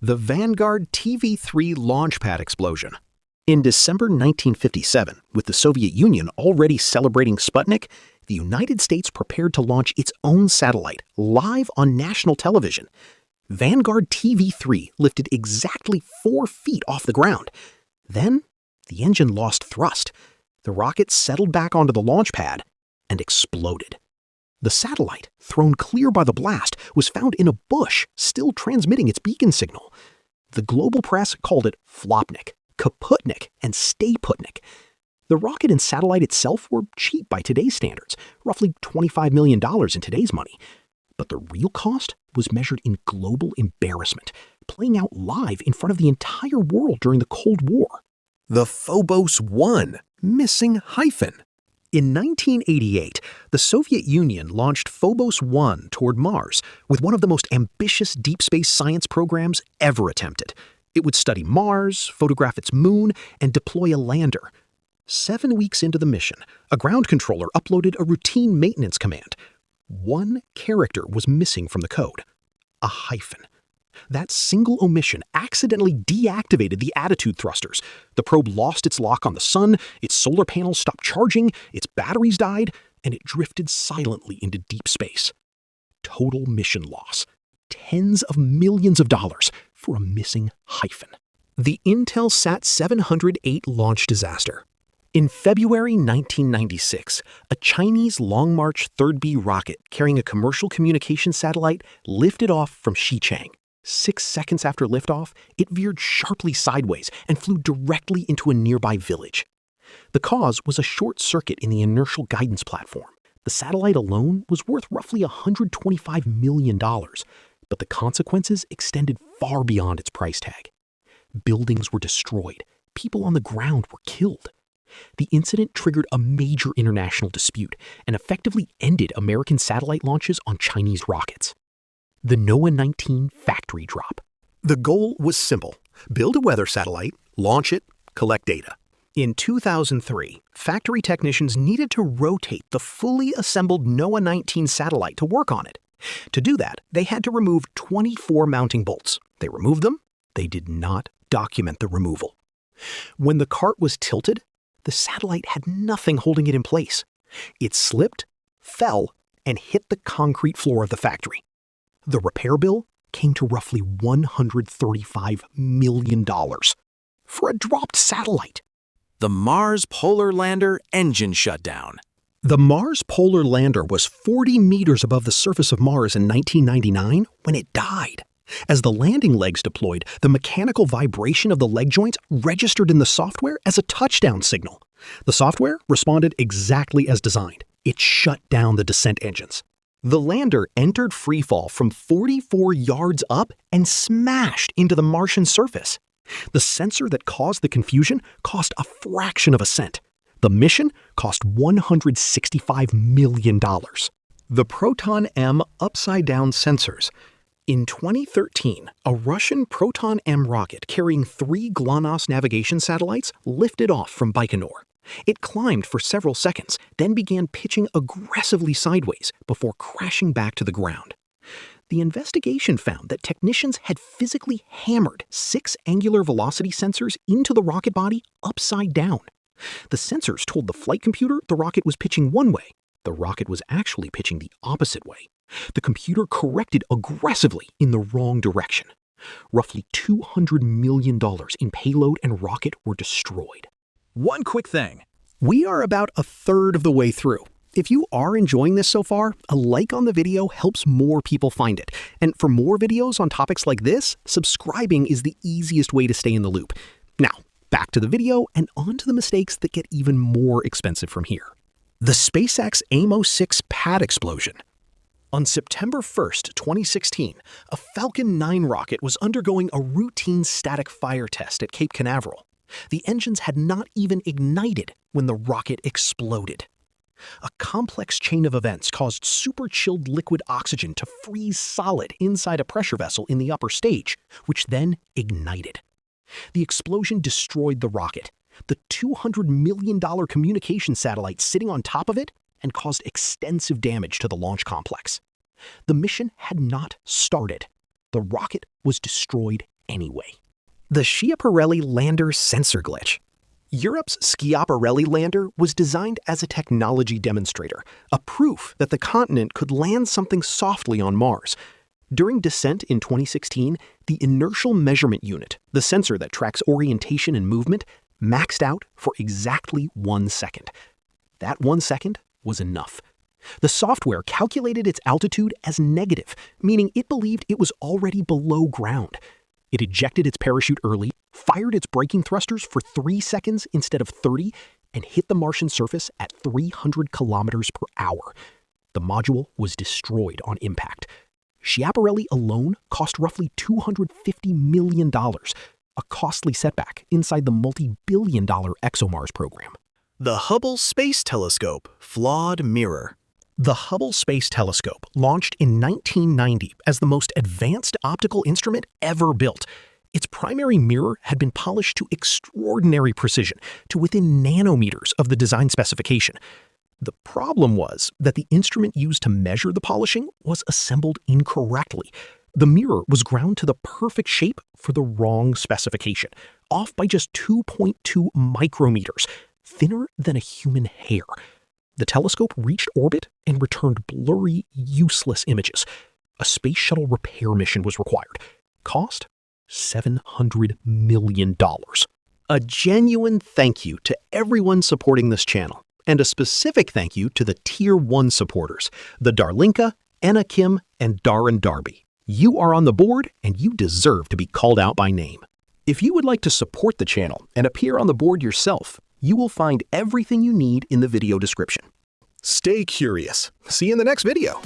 The Vanguard TV3 launchpad explosion. In December 1957, with the Soviet Union already celebrating Sputnik, the United States prepared to launch its own satellite live on national television. Vanguard TV3 lifted exactly 4 feet off the ground. Then, the engine lost thrust. The rocket settled back onto the launch pad and exploded. The satellite, thrown clear by the blast, was found in a bush, still transmitting its beacon signal. The global press called it Flopnik, Kaputnik, and Stayputnik. The rocket and satellite itself were cheap by today's standards, roughly $25 million in today's money. But the real cost was measured in global embarrassment, playing out live in front of the entire world during the Cold War. The Phobos 1 missing Hyphen. In 1988, the Soviet Union launched Phobos 1 toward Mars with one of the most ambitious deep space science programs ever attempted. It would study Mars, photograph its moon, and deploy a lander. 7 weeks into the mission, a ground controller uploaded a routine maintenance command. One character was missing from the code: a hyphen. That single omission accidentally deactivated the attitude thrusters. The probe lost its lock on the sun, its solar panels stopped charging, its batteries died, and it drifted silently into deep space. Total mission loss. Tens of millions of dollars for a missing hyphen. The Intelsat 708 launch disaster. In February 1996, a Chinese Long March 3B rocket carrying a commercial communication satellite lifted off from Xichang. 6 seconds after liftoff, it veered sharply sideways and flew directly into a nearby village. The cause was a short circuit in the inertial guidance platform. The satellite alone was worth roughly $125 million, but the consequences extended far beyond its price tag. Buildings were destroyed. People on the ground were killed. The incident triggered a major international dispute and effectively ended American satellite launches on Chinese rockets. The NOAA-19 factory drop. The goal was simple: build a weather satellite, launch it, collect data. In 2003, factory technicians needed to rotate the fully assembled NOAA-19 satellite to work on it. To do that, they had to remove 24 mounting bolts. They removed them. They did not document the removal. When the cart was tilted, the satellite had nothing holding it in place. It slipped, fell, and hit the concrete floor of the factory. The repair bill came to roughly $135 million for a dropped satellite. The Mars Polar Lander engine shutdown. The Mars Polar Lander was 40 meters above the surface of Mars in 1999 when it died. As the landing legs deployed, the mechanical vibration of the leg joints registered in the software as a touchdown signal. The software responded exactly as designed. It shut down the descent engines. The lander entered freefall from 44 yards up and smashed into the Martian surface. The sensor that caused the confusion cost a fraction of a cent. The mission cost $165 million. The Proton-M upside-down sensors. In 2013, a Russian Proton-M rocket carrying 3 GLONASS navigation satellites lifted off from Baikonur. It climbed for several seconds, then began pitching aggressively sideways before crashing back to the ground. The investigation found that technicians had physically hammered 6 angular velocity sensors into the rocket body upside down. The sensors told the flight computer the rocket was pitching one way. The rocket was actually pitching the opposite way. The computer corrected aggressively in the wrong direction. Roughly $200 million in payload and rocket were destroyed. One quick thing. We are about a third of the way through. If you are enjoying this so far, a like on the video helps more people find it. And for more videos on topics like this, subscribing is the easiest way to stay in the loop. Now, back to the video and on to the mistakes that get even more expensive from here. The SpaceX AIM-06 pad explosion. On September 1st, 2016, a Falcon 9 rocket was undergoing a routine static fire test at Cape Canaveral. The engines had not even ignited when the rocket exploded. A complex chain of events caused super-chilled liquid oxygen to freeze solid inside a pressure vessel in the upper stage, which then ignited. The explosion destroyed the rocket, the $200 million communication satellite sitting on top of it, and caused extensive damage to the launch complex. The mission had not started. The rocket was destroyed anyway. The Schiaparelli lander sensor glitch. Europe's Schiaparelli lander was designed as a technology demonstrator, a proof that the continent could land something softly on Mars. During descent in 2016, the inertial measurement unit, the sensor that tracks orientation and movement, maxed out for exactly 1 second. That 1 second was enough. The software calculated its altitude as negative, meaning it believed it was already below ground. It ejected its parachute early, fired its braking thrusters for 3 seconds instead of 30, and hit the Martian surface at 300 kilometers per hour. The module was destroyed on impact. Schiaparelli alone cost roughly $250 million, a costly setback inside the multi-billion-dollar ExoMars program. The Hubble Space Telescope Flawed Mirror. The Hubble Space Telescope launched in 1990 as the most advanced optical instrument ever built. Its primary mirror had been polished to extraordinary precision, to within nanometers of the design specification. The problem was that the instrument used to measure the polishing was assembled incorrectly. The mirror was ground to the perfect shape for the wrong specification, off by just 2.2 micrometers, thinner than a human hair. The telescope reached orbit and returned blurry, useless images. A space shuttle repair mission was required. Cost? $700 million. A genuine thank you to everyone supporting this channel, and a specific thank you to the Tier 1 supporters, the Darlinka, Anna Kim, and Darren Darby. You are on the board, and you deserve to be called out by name. If you would like to support the channel and appear on the board yourself, you will find everything you need in the video description. Stay curious. See you in the next video.